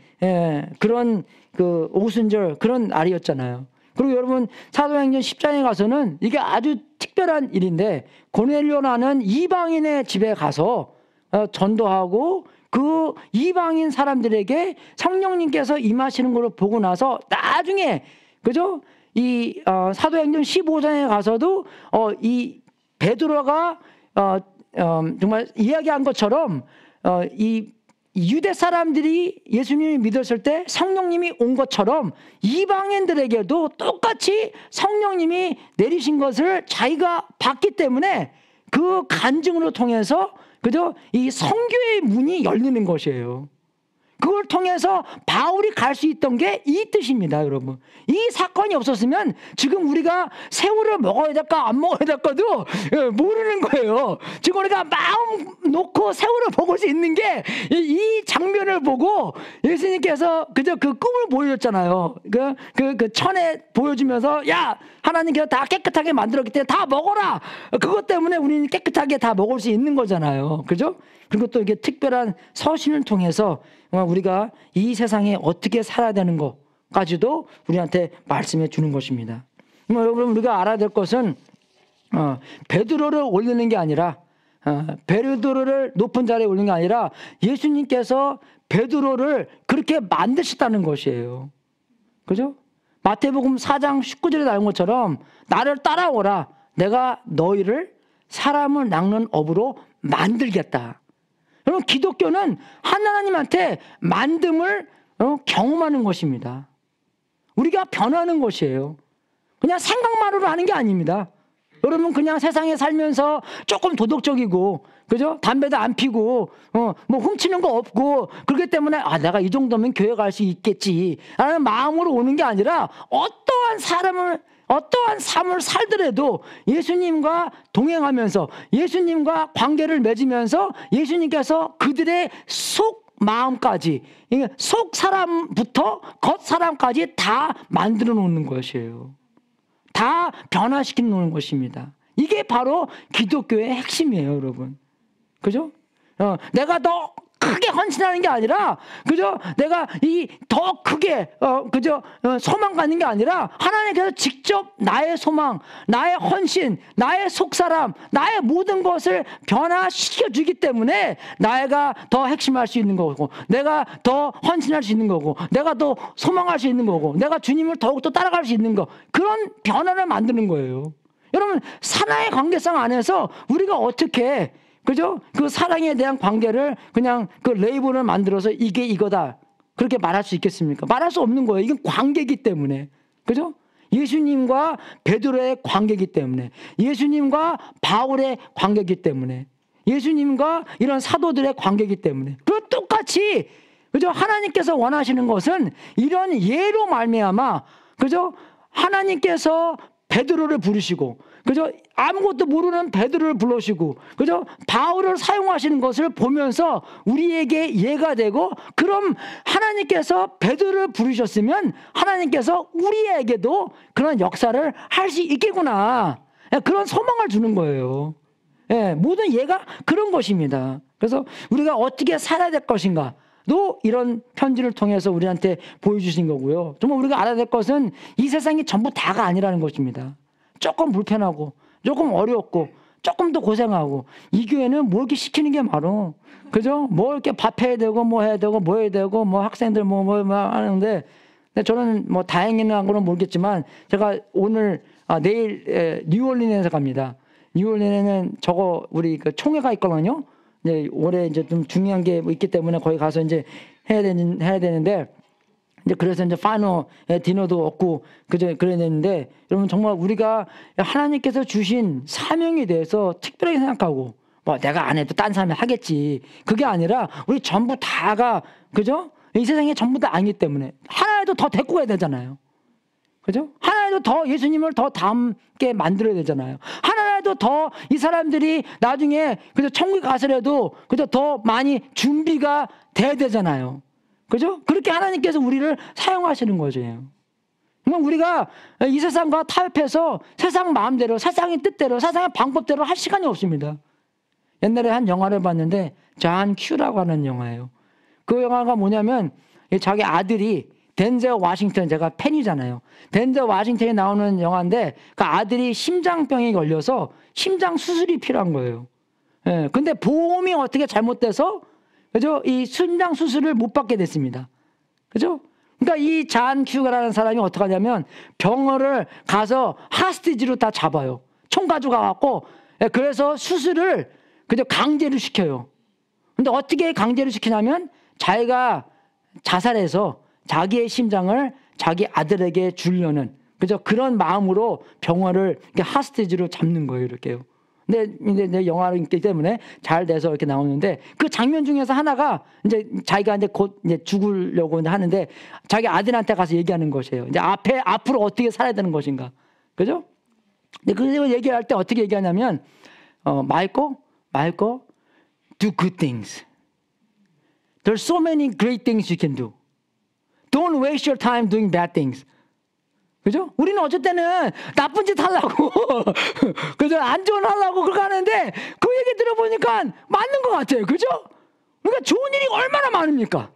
그런 그 오순절 그런 날이었잖아요. 그리고 여러분 사도행전 10장에 가서는 이게 아주 특별한 일인데 고넬료라는 이방인의 집에 가서 전도하고 그 이방인 사람들에게 성령님께서 임하시는 걸 보고 나서 나중에 그죠? 이 사도행전 15장에 가서도 이 베드로가 정말 이야기한 것처럼 이 유대 사람들이 예수님을 믿었을 때 성령님이 온 것처럼 이방인들에게도 똑같이 성령님이 내리신 것을 자기가 봤기 때문에 그 간증으로 통해서 그죠? 이 선교의 문이 열리는 것이에요. 그걸 통해서 바울이 갈 수 있던 게 이 뜻입니다, 여러분. 이 사건이 없었으면 지금 우리가 새우를 먹어야 될까 안 먹어야 될까도 모르는 거예요. 지금 우리가 마음 놓고 새우를 먹을 수 있는 게 이 장면을 보고 예수님께서 그저 그 꿈을 보여줬잖아요. 그 천에 보여주면서 야 하나님께서 다 깨끗하게 만들었기 때문에 다 먹어라. 그것 때문에 우리는 깨끗하게 다 먹을 수 있는 거잖아요. 그죠? 그리고 또 이게 특별한 서신을 통해서 우리가 이 세상에 어떻게 살아야 되는 것까지도 우리한테 말씀해 주는 것입니다. 여러분 우리가 알아야 될 것은 베드로를 올리는 게 아니라 베드로를 높은 자리에 올리는 게 아니라 예수님께서 베드로를 그렇게 만드셨다는 것이에요. 그죠? 마태복음 4장 19절에 나온 것처럼 나를 따라오라. 내가 너희를 사람을 낚는 업으로 만들겠다. 여러분 기독교는 하나님한테 만듦을 경험하는 것입니다. 우리가 변하는 것이에요. 그냥 생각만으로 하는 게 아닙니다. 여러분 그냥 세상에 살면서 조금 도덕적이고 그죠? 담배도 안 피고 뭐 훔치는 거 없고 그렇기 때문에 내가 이 정도면 교회 갈 수 있겠지 라는 마음으로 오는 게 아니라 어떠한 삶을 살더라도 예수님과 동행하면서 예수님과 관계를 맺으면서 예수님께서 그들의 속 마음까지 속 사람부터 겉 사람까지 다 만들어 놓는 것이에요. 다 변화시켜 놓는 것입니다. 이게 바로 기독교의 핵심이에요, 여러분. 그죠? 내가 더 크게 헌신하는 게 아니라, 그죠? 내가 더 크게, 소망 갖는 게 아니라, 하나님께서 직접 나의 소망, 나의 헌신, 나의 속사람, 나의 모든 것을 변화시켜 주기 때문에, 내가 더 핵심할 수 있는 거고, 내가 더 헌신할 수 있는 거고, 내가 더 소망할 수 있는 거고, 내가 주님을 더욱더 따라갈 수 있는 거, 그런 변화를 만드는 거예요. 여러분, 사랑의 관계성 안에서 우리가 어떻게, 그죠? 그 사랑에 대한 관계를 그냥 그 레이블을 만들어서 이게 이거다. 그렇게 말할 수 있겠습니까? 말할 수 없는 거예요. 이건 관계이기 때문에. 그죠? 예수님과 베드로의 관계이기 때문에. 예수님과 바울의 관계이기 때문에. 예수님과 이런 사도들의 관계이기 때문에. 그리고 똑같이, 그죠? 하나님께서 원하시는 것은 이런 예로 말미암아, 그죠? 하나님께서 베드로를 부르시고, 그죠? 아무것도 모르는 베드로를 불러시고, 그죠? 바울을 사용하시는 것을 보면서 우리에게 예가 되고, 그럼 하나님께서 베드로를 부르셨으면 하나님께서 우리에게도 그런 역사를 할 수 있겠구나. 그런 소망을 주는 거예요. 모든 예가 그런 것입니다. 그래서 우리가 어떻게 살아야 될 것인가. 도 이런 편지를 통해서 우리한테 보여주신 거고요. 정말 우리가 알아야 될 것은 이 세상이 전부 다가 아니라는 것입니다. 조금 불편하고 조금 어렵고 조금 더 고생하고 이 교회는 뭐 이렇게 시키는 게 많어. 그죠? 뭐 이렇게 밥 해야 되고 뭐 해야 되고 뭐 해야 되고 뭐 학생들 뭐 하는데 저는 뭐 다행히는 한 거는 모르겠지만 제가 오늘 내일 뉴올리언스에 갑니다. 뉴올리언스에는 우리 그 총회가 있거든요. 이제 올해 이제 좀 중요한 게 뭐 있기 때문에 거기 가서 이제 해야 되는데 이제 그래서 이제 파이널 디너도 없고 그래야 되는데 여러분 정말 우리가 하나님께서 주신 사명에 대해서 특별하게 생각하고 뭐 내가 안 해도 딴 사람이 하겠지 그게 아니라 우리 전부 다가 그죠? 이 세상에 전부 다 아니기 때문에 하나라도 더 데리고 가야 되잖아요. 그죠? 하나라도 더 예수님을 더 닮게 만들어야 되잖아요. 하나라도 더 이 사람들이 나중에 그죠? 천국에 가서라도 그죠? 더 많이 준비가 돼야 되잖아요. 그죠? 그렇게 하나님께서 우리를 사용하시는 거죠. 그럼 우리가 이 세상과 타협해서 세상 마음대로, 세상의 뜻대로, 세상의 방법대로 할 시간이 없습니다. 옛날에 한 영화를 봤는데, 존 큐라고 하는 영화예요. 그 영화가 뭐냐면, 자기 아들이 덴젤 워싱턴, 제가 팬이잖아요. 덴젤 워싱턴이 나오는 영화인데 그 아들이 심장병에 걸려서 심장 수술이 필요한 거예요. 예, 근데 보험이 어떻게 잘못돼서 그죠? 이 심장 수술을 못 받게 됐습니다. 그죠? 그러니까 이 잔 큐가라는 사람이 어떻게 하냐면 병원을 가서 하스티지로 다 잡아요. 총 가져가갖고, 그래서 수술을 그저 강제로 시켜요. 근데 어떻게 강제로 시키냐면 자기가 자살해서 자기의 심장을 자기 아들에게 주려는 그저 그런 마음으로 병원을 하스티지로 잡는 거예요, 이렇게요. 근데 이제 영화를 있기 때문에 잘 돼서 이렇게 나오는데 그 장면 중에서 하나가 이제 자기가 이제 곧 이제 죽으려고 하는데 자기 아들한테 가서 얘기하는 것이에요. 이제 앞으로 어떻게 살아야 되는 것인가, 그죠? 근데 그 얘기할 때 어떻게 얘기하냐면, 마이코, do good things. There's so many great things you can do. Don't waste your time doing bad things. 그죠? 우리는 어쩔 때는 나쁜 짓 하려고, 그죠? 안 좋은 하려고 그렇게 하는데 그 얘기 들어보니까 맞는 것 같아요. 그죠? 그러니까 좋은 일이 얼마나 많습니까?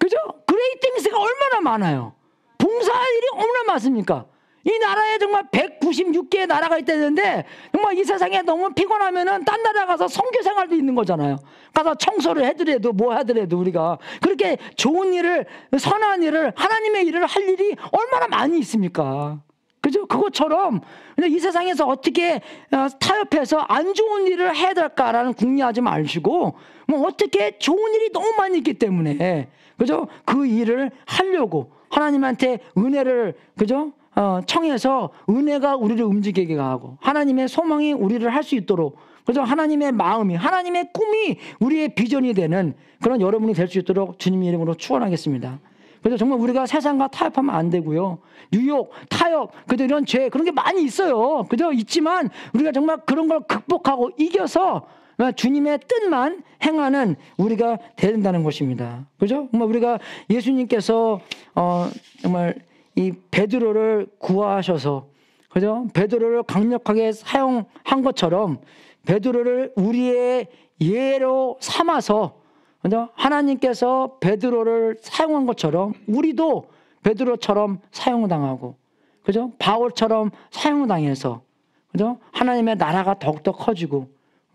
그죠? great things가 얼마나 많아요. 봉사할 일이 얼마나 많습니까? 이 나라에 정말 196개의 나라가 있다는데 정말 이 세상에 너무 피곤하면은 딴 나라 가서 선교 생활도 있는 거잖아요. 가서 청소를 해드려도 뭐 하더라도 우리가 그렇게 좋은 일을, 선한 일을, 하나님의 일을 할 일이 얼마나 많이 있습니까? 그죠? 그것처럼 이 세상에서 어떻게 타협해서 안 좋은 일을 해야 될까라는 궁리하지 마시고 뭐 어떻게 좋은 일이 너무 많이 있기 때문에 그죠? 그 일을 하려고 하나님한테 은혜를 그죠? 청해서 은혜가 우리를 움직이게 하고 하나님의 소망이 우리를 할 수 있도록 그래서 하나님의 마음이 하나님의 꿈이 우리의 비전이 되는 그런 여러분이 될 수 있도록 주님의 이름으로 축원하겠습니다. 그래서 정말 우리가 세상과 타협하면 안 되고요. 유혹, 타협, 그래도 이런 죄 그런 게 많이 있어요. 그죠? 있지만 우리가 정말 그런 걸 극복하고 이겨서 주님의 뜻만 행하는 우리가 돼야 된다는 것입니다. 그죠? 정말 우리가 예수님께서 정말 이 베드로를 구하셔서 그죠? 베드로를 강력하게 사용한 것처럼 베드로를 우리의 예로 삼아서 그죠? 하나님께서 베드로를 사용한 것처럼 우리도 베드로처럼 사용당하고 그죠? 바울처럼 사용당해서 그죠? 하나님의 나라가 더욱더 커지고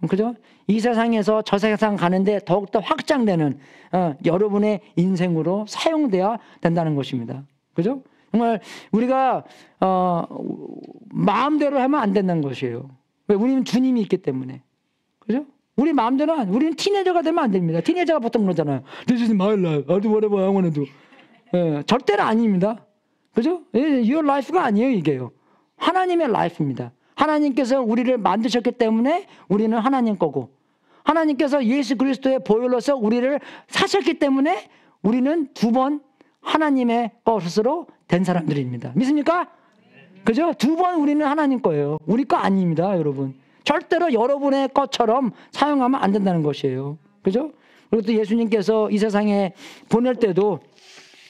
그죠? 이 세상에서 저 세상 가는데 더욱더 확장되는 여러분의 인생으로 사용돼야 된다는 것입니다. 그죠? 정말 우리가 마음대로 하면 안 된다는 것이에요. 왜? 우리는 주님이 있기 때문에. 그죠? 우리 마음대로 우리는 티네이저가 되면 안 됩니다. 티네이저가 보통 그러잖아요. This is my life. I do whatever I want to do. 절대로 아닙니다. 그죠? Your life가 아니에요, 이게요. 하나님의 life입니다. 하나님께서 우리를 만드셨기 때문에 우리는 하나님 거고 하나님께서 예수 그리스도의 보혈로서 우리를 사셨기 때문에 우리는 두 번 하나님의 것으로 된 사람들입니다. 믿습니까? 그죠? 두 번 우리는 하나님 거예요. 우리 거 아닙니다, 여러분. 절대로 여러분의 것처럼 사용하면 안 된다는 것이에요. 그죠? 그리고 또 예수님께서 이 세상에 보낼 때도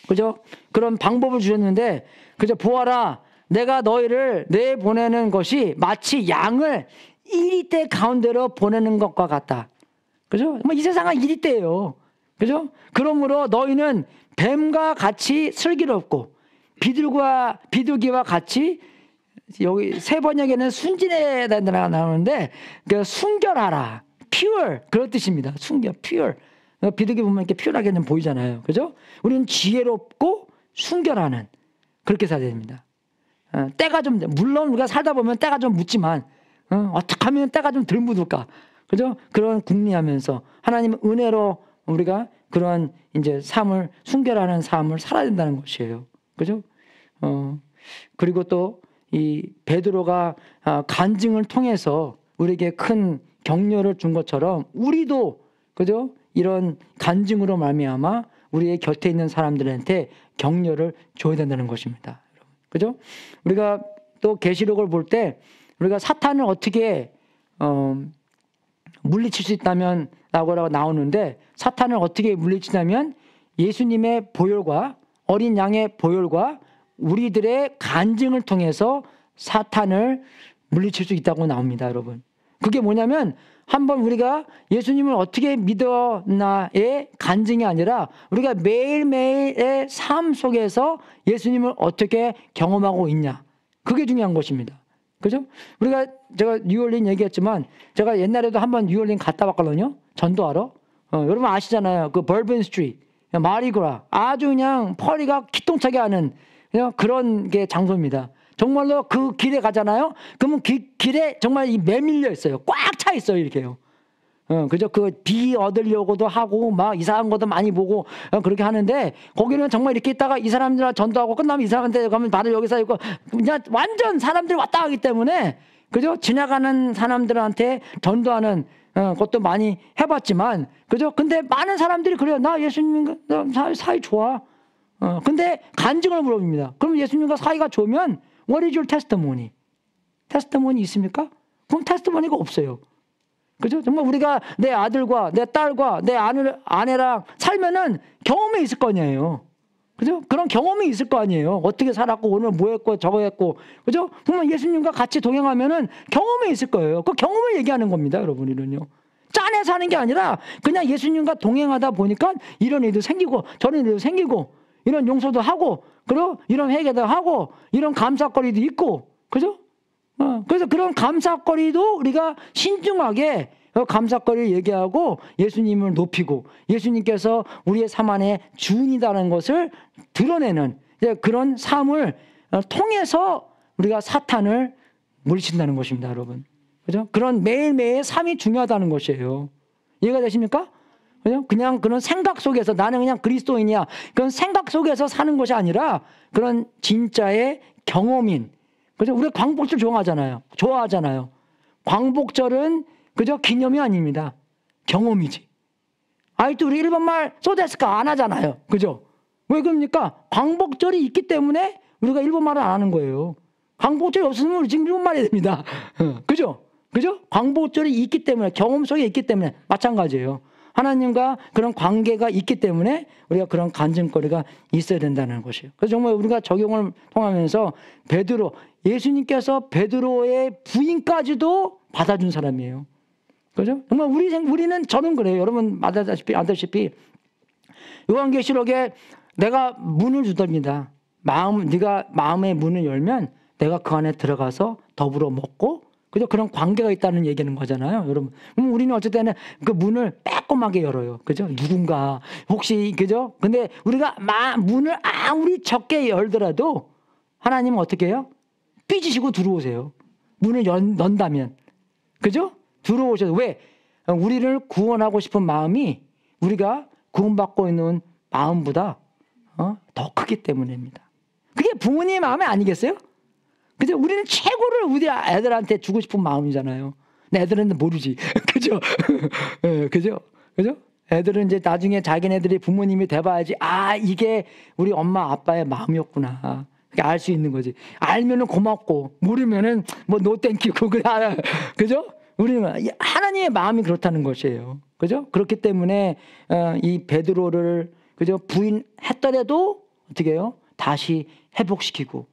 그죠? 그런 방법을 주셨는데 그죠? 보아라, 내가 너희를 내보내는 것이 마치 양을 1리대 가운데로 보내는 것과 같다. 그죠? 이 세상은 1리대예요. 그죠? 그러므로 너희는 뱀과 같이 슬기롭고 비둘기와 같이 여기 세 번역에는 순진해야 된다고 나오는데 그 순결하라. pure 그런 뜻입니다. 순결, pure. 비둘기 보면 이렇게 pure하게 좀 보이잖아요. 그죠? 우리는 지혜롭고 순결하는 그렇게 살아야 됩니다. 때가 좀 물론 우리가 살다 보면 때가 좀 묻지만 어떻게 하면 때가 좀 덜 묻을까? 그죠? 그런 궁리하면서 하나님 은혜로 우리가 그런 이제 삶을 순결하는 삶을 살아야 된다는 것이에요. 그죠? 그리고 또 이 베드로가 간증을 통해서 우리에게 큰 격려를 준 것처럼 우리도 그죠? 이런 간증으로 말미암아 우리의 곁에 있는 사람들한테 격려를 줘야 된다는 것입니다. 그죠? 우리가 또 계시록을 볼 때 우리가 사탄을 어떻게 물리칠 수 있다면 라고 나오는데 사탄을 어떻게 물리치냐면 예수님의 보혈과 어린 양의 보혈과 우리들의 간증을 통해서 사탄을 물리칠 수 있다고 나옵니다, 여러분. 그게 뭐냐면 한번 우리가 예수님을 어떻게 믿었나의 간증이 아니라 우리가 매일매일의 삶 속에서 예수님을 어떻게 경험하고 있냐. 그게 중요한 것입니다. 그죠? 제가 뉴올린 얘기했지만 제가 옛날에도 한번 뉴올린 갔다 왔거든요. 전도하러. 여러분 아시잖아요. 그 버번 스트리트, 마리그라. 아주 그냥 펄이가 기똥차게 하는 그냥 그런 게 장소입니다. 정말로 그 길에 가잖아요. 그러면 길에 정말 매밀려 있어요. 꽉 차 있어요. 이렇게요. 그죠? 비 얻으려고도 하고, 막 이상한 것도 많이 보고, 그렇게 하는데, 거기는 정말 이렇게 있다가 이 사람들과 전도하고 끝나면 이 사람한테 가면 다들 여기서 있고, 그냥 완전 사람들이 왔다 가기 때문에, 그죠? 지나가는 사람들한테 전도하는 것도 많이 해봤지만, 그죠? 근데 많은 사람들이 그래요. 나 예수님과 사이 좋아. 근데 간증을 물어봅니다. 그럼 예수님과 사이가 좋으면, what is your testimony? 테스티머니 있습니까? 그럼 테스티머니가 없어요. 그죠? 정말 우리가 내 아들과 내 딸과 내 아내랑 살면은 경험이 있을 거 아니에요. 그죠? 그런 경험이 있을 거 아니에요. 어떻게 살았고, 오늘 뭐 했고, 저거 했고. 그죠? 그러면 예수님과 같이 동행하면은 경험이 있을 거예요. 그 경험을 얘기하는 겁니다, 여러분이는요. 짠해 사는 게 아니라 그냥 예수님과 동행하다 보니까 이런 일도 생기고, 저런 일도 생기고, 이런 용서도 하고, 그리고 이런 회개도 하고, 이런 감사거리도 있고, 그죠? 그래서 그런 감사거리도 우리가 신중하게 감사거리를 얘기하고 예수님을 높이고 예수님께서 우리의 삶 안에 주인이라는 것을 드러내는 그런 삶을 통해서 우리가 사탄을 물리친다는 것입니다, 여러분. 그죠? 그런 매일매일 삶이 중요하다는 것이에요. 이해가 되십니까? 그죠? 그냥 그런 생각 속에서 나는 그냥 그리스도인이야. 그런 생각 속에서 사는 것이 아니라 그런 진짜의 경험인. 그죠? 우리가 광복절 좋아하잖아요. 광복절은 그저 기념이 아닙니다. 경험이지. 아직도 우리 일본말 소데스카 안 하잖아요. 그죠? 왜 그럽니까? 광복절이 있기 때문에 우리가 일본말을 안 하는 거예요. 광복절이 없으면 우리 지금 일본말 해야 됩니다. 그죠? 그죠? 광복절이 있기 때문에, 경험 속에 있기 때문에 마찬가지예요. 하나님과 그런 관계가 있기 때문에 우리가 그런 간증거리가 있어야 된다는 것이에요. 그래서 정말 우리가 적용을 통하면서 예수님께서 베드로의 부인까지도 받아준 사람이에요. 그죠? 정말 저는 그래요. 여러분 알다시피 요한계시록에 내가 문을 주답니다. 네가 마음의 문을 열면 내가 그 안에 들어가서 더불어 먹고, 그죠? 그런 관계가 있다는 얘기는 거잖아요, 여러분. 우리는 어쩔 때는 그 문을 빼꼼하게 열어요. 그죠? 누군가, 혹시, 그죠? 근데 우리가 문을 아무리 적게 열더라도 하나님은 어떻게 해요? 삐지시고 들어오세요. 문을 연다면. 그죠? 들어오셔서. 왜? 우리를 구원하고 싶은 마음이 우리가 구원받고 있는 마음보다 더 크기 때문입니다. 그게 부모님의 마음이 아니겠어요? 그죠? 우리는 최고를 우리 애들한테 주고 싶은 마음이잖아요. 내 애들은 모르지. 그죠? 그죠? 그죠? 애들은 이제 나중에 자기네들이 부모님이 돼봐야지, 이게 우리 엄마 아빠의 마음이었구나. 알 수 있는 거지. 알면은 고맙고, 모르면은 노 땡큐고, 그죠? 우리는 하나님의 마음이 그렇다는 것이에요. 그죠? 그렇기 때문에, 이 베드로를, 그죠? 부인했더라도, 어떻게 해요? 다시 회복시키고,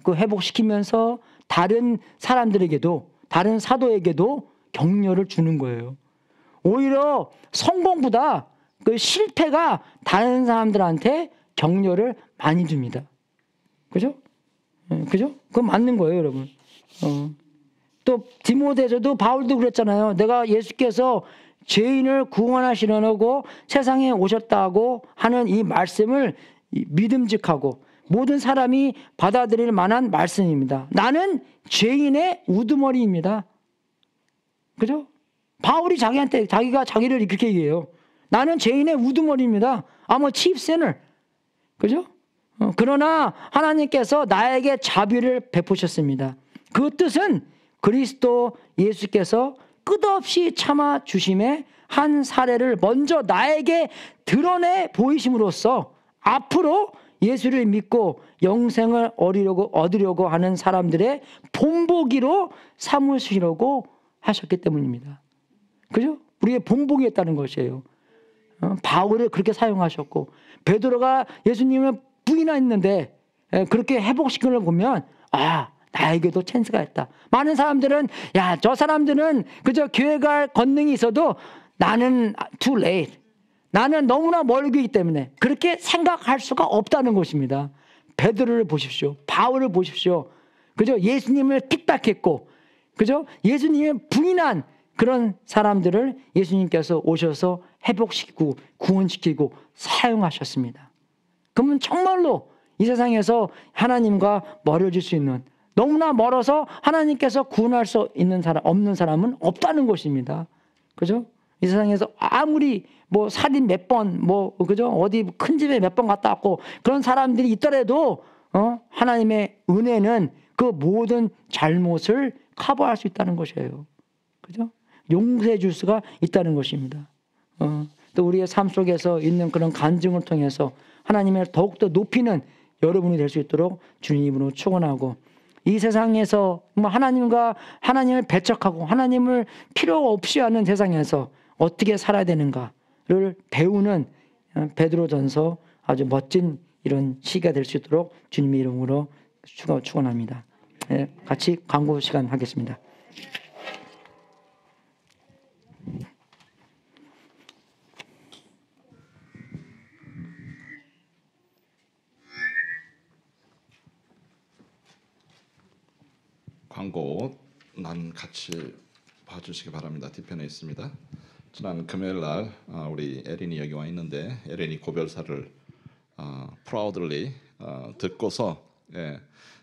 그 회복시키면서 다른 사람들에게도, 다른 사도에게도 격려를 주는 거예요. 오히려 성공보다 그 실패가 다른 사람들한테 격려를 많이 줍니다. 그죠? 그죠? 그건 맞는 거예요, 여러분. 또 디모데서도 바울도 그랬잖아요. 내가 예수께서 죄인을 구원하시려고 세상에 오셨다고 하는 이 말씀을 믿음직하고 모든 사람이 받아들일 만한 말씀입니다. 나는 죄인의 우두머리입니다. 그죠? 바울이 자기가 자기를 그렇게 얘기해요. 나는 죄인의 우두머리입니다. I'm a chief sinner. 그죠? 그러나 하나님께서 나에게 자비를 베푸셨습니다. 그 뜻은 그리스도 예수께서 끝없이 참아 주심의 한 사례를 먼저 나에게 드러내 보이심으로써 앞으로 예수를 믿고 영생을 얻으려고 하는 사람들의 본보기로 삼으시려고 하셨기 때문입니다. 그죠? 우리의 본보기였다는 것이에요. 바울을 그렇게 사용하셨고, 베드로가 예수님을 부인했는데 그렇게 회복시키는 걸 보면, 나에게도 찬스가 있다. 많은 사람들은 야, 저 사람들은 그저 교회 갈 권능이 있어도 나는 too late. 나는 너무나 멀기 때문에 그렇게 생각할 수가 없다는 것입니다. 베드로를 보십시오. 바울을 보십시오. 그죠? 예수님을 핍박했고, 그죠? 예수님을 부인한 그런 사람들을 예수님께서 오셔서 회복시키고 구원시키고 사용하셨습니다. 그러면 정말로 이 세상에서 하나님과 멀어질 수 있는, 너무나 멀어서 하나님께서 구원할 수 있는 사람, 없는 사람은 없다는 것입니다. 그죠? 이 세상에서 아무리 뭐 살인 몇 번, 뭐, 그죠? 어디 큰 집에 몇 번 갔다 왔고 그런 사람들이 있더라도, 하나님의 은혜는 그 모든 잘못을 커버할 수 있다는 것이에요. 그죠? 용서해 줄 수가 있다는 것입니다. 또 우리의 삶 속에서 있는 그런 간증을 통해서 하나님을 더욱더 높이는 여러분이 될 수 있도록 주님으로 축원하고, 이 세상에서 뭐 하나님을 배척하고 하나님을 필요 없이 하는 세상에서 어떻게 살아야 되는가를 배우는 베드로전서 아주 멋진 이런 시가 될 수 있도록 주님의 이름으로 축원합니다. 네, 같이 광고 시간 하겠습니다. 광고는 같이 봐주시기 바랍니다. 뒤편에 있습니다. 지난 금요일 날 우리 에린이 여기 와 있는데, 에린이 고별사를 proudly 듣고서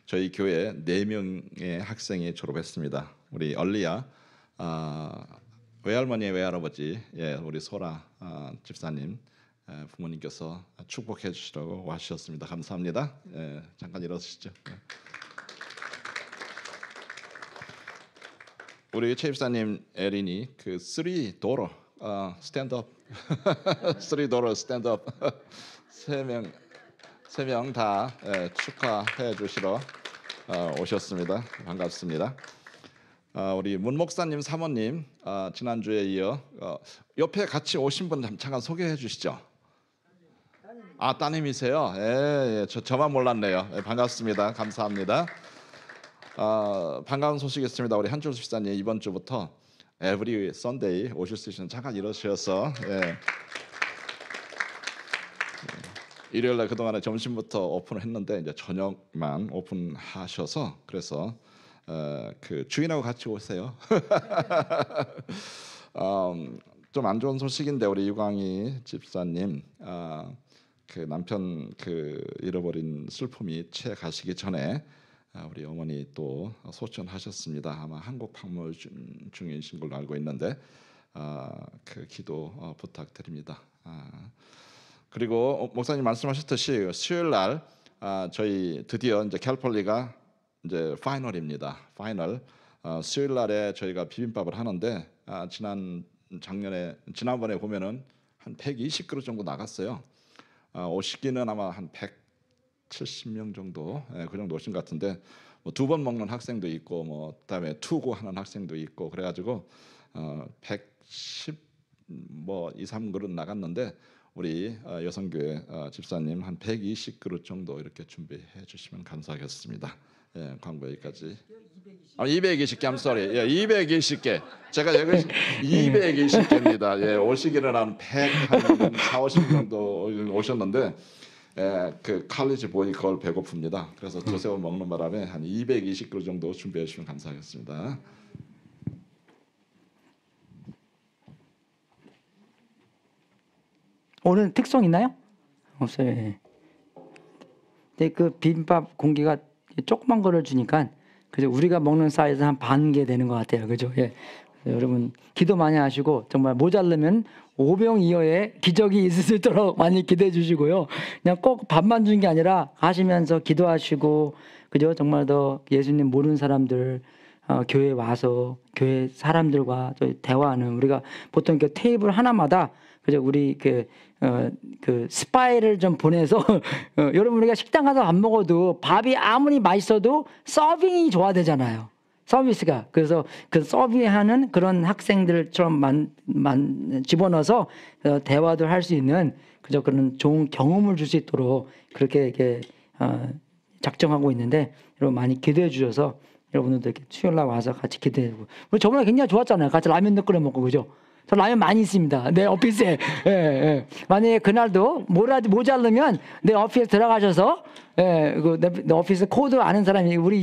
저희 교회 4명의 학생이 졸업했습니다. 우리 얼리야 외할머니의 외할아버지, 우리 소라 집사님 부모님께서 축복해 주시라고 하셨습니다. 감사합니다. 잠깐 일어서시죠. 우리 최 집사님 에린이 그 쓰리 도러 스탠드업 쓰리 도러 스탠드업 세 명 다 축하해 주시러 오셨습니다. 반갑습니다. 우리 문 목사님 사모님 지난주에 이어 옆에 같이 오신 분 잠깐 소개해 주시죠. 따님이세요? 예, 저만 몰랐네요. 반갑습니다. 감사합니다. 반가운 소식이 있습니다. 우리 한철수 집사님 이번 주부터 every Sunday 오실 수 있는, 잠깐 일어서셔서 일요일날 그동안에 점심부터 오픈을 했는데 이제 저녁만 오픈하셔서, 그래서 그 주인하고 같이 오세요. 좀 안 좋은 소식인데 우리 유광희 집사님 그 남편 잃어버린 슬픔이 채 가시기 전에 우리 어머니 또 소천하셨습니다. 아마 한국 방문 중이신 걸로 알고 있는데 그 기도 부탁드립니다. 그리고 목사님 말씀하셨듯이 수요일 날 저희 드디어 이제 캘폴리가 이제 파이널입니다. 파이널. 수요일 날에 저희가 비빔밥을 하는데 지난번에 보면은 한 120그릇 정도 나갔어요. 오시기는 아마 한 170명 정도, 그 정도 오신 것 같은데, 뭐 2번 먹는 학생도 있고, 뭐 그다음에 투고하는 학생도 있고, 그래가지고 110 뭐 2, 3그릇 나갔는데, 우리 여성교회 집사님 한 120그릇 정도 이렇게 준비해 주시면 감사하겠습니다. 광고 여기까지. 220개, I'm sorry. 220개. 제가 여기 220개입니다. 오시기는 한 140, 50 정도 오셨는데, 그 칼리지 보이 그걸 배고픕니다. 그래서 조세호 먹는 바람에 한 220그릇 정도 준비해 주시면 감사하겠습니다. 오늘 특성 있나요? 없어요. 근데 그 비빔밥 공기가 조그만 거를 주니까 그죠? 우리가 먹는 사이즈 한 반 개 되는 것 같아요. 그죠? 여러분 기도 많이 하시고, 정말 모자르면 오병이어의 기적이 있을 수 있도록 많이 기도해 주시고요. 그냥 꼭 밥만 준 게 아니라 가시면서 기도하시고, 그죠? 정말 더 예수님 모르는 사람들 교회 와서 교회 사람들과 대화하는, 우리가 보통 그 테이블 하나마다 그죠? 우리 그 스파이를 좀 보내서 여러분 우리가 식당 가서 밥 먹어도 밥이 아무리 맛있어도 서빙이 좋아야 되잖아요. 서비스가. 그래서 그 서비하는 그런 학생들처럼 집어넣어서 대화도 할 수 있는 그런 좋은 경험을 줄 수 있도록 그렇게 이렇게 작정하고 있는데 여러분 많이 기도해 주셔서 여러분들도 이렇게 수요일 날 와서 같이 기도해주고. 우리 저번에 굉장히 좋았잖아요. 같이 라면도 끓여 먹고, 그죠? 저 라면 많이 있습니다. 내 오피스에. 예, 예. 만약에 그날도 모자르면 내 오피스 들어가셔서, 예, 내 오피스 코드 아는 사람이, 우리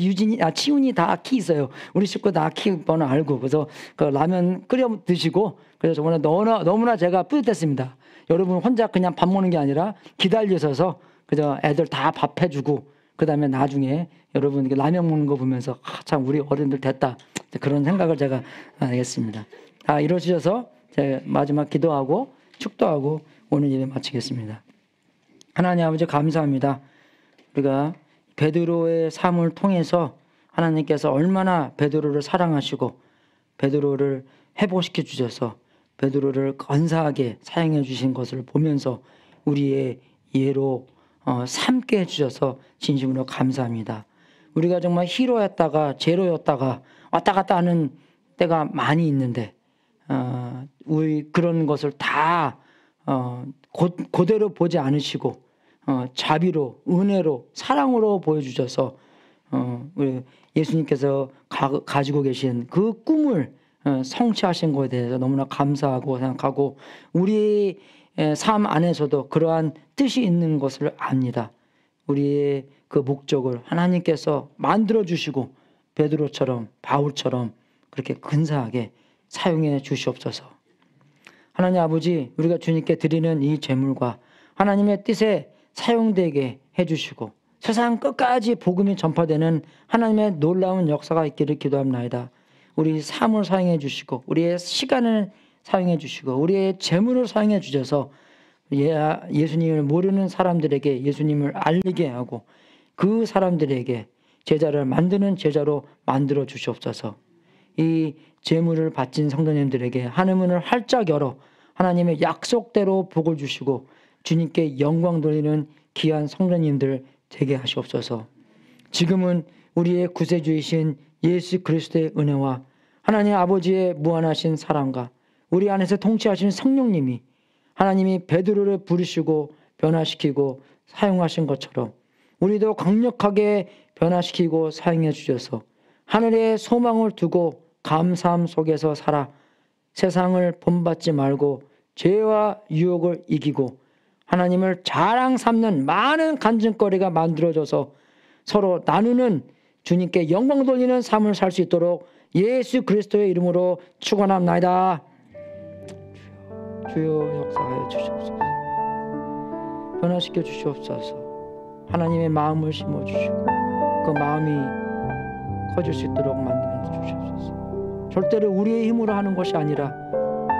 치훈이 다 키 있어요. 우리 식구 다 키 번호 알고. 그래서 그 라면 끓여 드시고, 그래서 저번에 너무나 제가 뿌듯했습니다. 여러분 혼자 그냥 밥 먹는 게 아니라 기다리셔서, 그저 애들 다 밥 해주고, 그 다음에 나중에 여러분 라면 먹는 거 보면서, 참 우리 어른들 됐다. 그런 생각을 제가 하겠습니다. 이러셔서 제가 마지막 기도하고 축도하고 오늘 예배 마치겠습니다. 하나님 아버지 감사합니다. 우리가 베드로의 삶을 통해서 하나님께서 얼마나 베드로를 사랑하시고 베드로를 회복시켜 주셔서 베드로를 건사하게 사용해 주신 것을 보면서 우리의 예로 삼게 해주셔서 진심으로 감사합니다. 우리가 정말 히로였다가 제로였다가 왔다 갔다 하는 때가 많이 있는데 우리 그런 것을 다 그대로 보지 않으시고 자비로 은혜로 사랑으로 보여주셔서 우리 예수님께서 가지고 계신 그 꿈을 성취하신 것에 대해서 너무나 감사하고 생각하고 우리의 삶 안에서도 그러한 뜻이 있는 것을 압니다. 우리의 그 목적을 하나님께서 만들어주시고 베드로처럼 바울처럼 그렇게 근사하게 사용해 주시옵소서. 하나님 아버지, 우리가 주님께 드리는 이 제물과 하나님의 뜻에 사용되게 해주시고 세상 끝까지 복음이 전파되는 하나님의 놀라운 역사가 있기를 기도합나이다. 우리 삶을 사용해 주시고 우리의 시간을 사용해 주시고 우리의 재물을 사용해 주셔서 예수님을 모르는 사람들에게 예수님을 알리게 하고 그 사람들에게 제자를 만드는 제자로 만들어 주시옵소서. 이 재물을 바친 성도님들에게 하늘문을 활짝 열어 하나님의 약속대로 복을 주시고 주님께 영광 돌리는 귀한 성도님들 되게 하시옵소서. 지금은 우리의 구세주이신 예수 그리스도의 은혜와 하나님 아버지의 무한하신 사랑과 우리 안에서 통치하시는 성령님이 하나님이 베드로를 부르시고 변화시키고 사용하신 것처럼 우리도 강력하게 변화시키고 사용해 주셔서 하늘에 소망을 두고 감사함 속에서 살아 세상을 본받지 말고 죄와 유혹을 이기고 하나님을 자랑 삼는 많은 간증거리가 만들어져서 서로 나누는 주님께 영광 돌리는 삶을 살 수 있도록 예수 그리스도의 이름으로 축원합나이다. 주여 역사하여 주시옵소서. 변화시켜 주시옵소서. 하나님의 마음을 심어주시고 그 마음이 커질 수 있도록 만들어 주시옵소서. 절대로 우리의 힘으로 하는 것이 아니라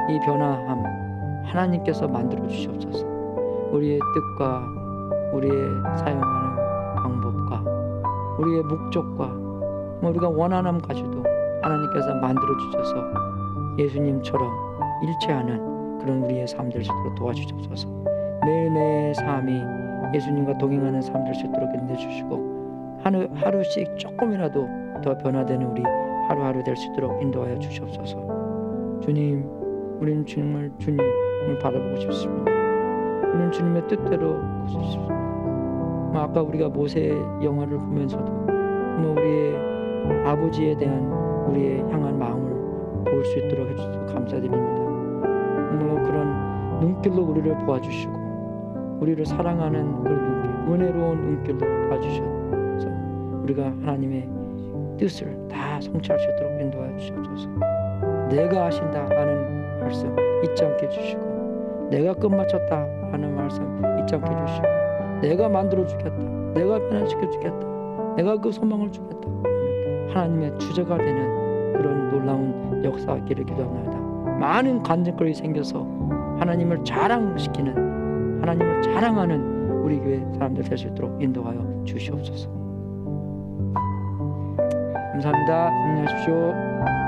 이 변화함 하나님께서 만들어 주시옵소서. 우리의 뜻과 우리의 사용하는 방법과 우리의 목적과 우리가 원하는 가지도 하나님께서 만들어 주셔서 예수님처럼 일체하는 그런 우리의 삶 될 수 있도록 도와주셔서 매일매일 삶이 예수님과 동행하는 삶 될 수 있도록 인도해 주시고 하루씩 조금이라도 더 변화되는 우리 하루하루 될 수 있도록 인도하여 주시옵소서. 주님, 우리는 정말 주님을 바라보고 싶습니다. 우리는 주님의 뜻대로 하고 싶습니다. 아까 우리가 모세의 영화를 보면서도 우리의 아버지에 대한 우리의 향한 마음을 볼 수 있도록 해주셔서 감사드립니다. 그런 눈길로 우리를 보아주시고 우리를 사랑하는 그런 눈길, 은혜로운 눈길로 봐주셔서 우리가 하나님의 뜻을 다 성취할 수 있도록 인도하여 주시옵소서. 내가 하신다 하는 말씀 잊지 않게 해주시고 내가 끝마쳤다 하는 말씀 잊지 않게 해주시고 내가 만들어 주겠다, 내가 변화시켜 주겠다, 내가 그 소망을 주겠다 하는 하나님의 주제가 되는 그런 놀라운 역사가 있기를 기도합니다. 많은 간증거리 생겨서 하나님을 자랑시키는 하나님을 자랑하는 우리 교회 사람들 될 수 있도록 인도하여 주시옵소서. 감사합니다. 안녕하십시오.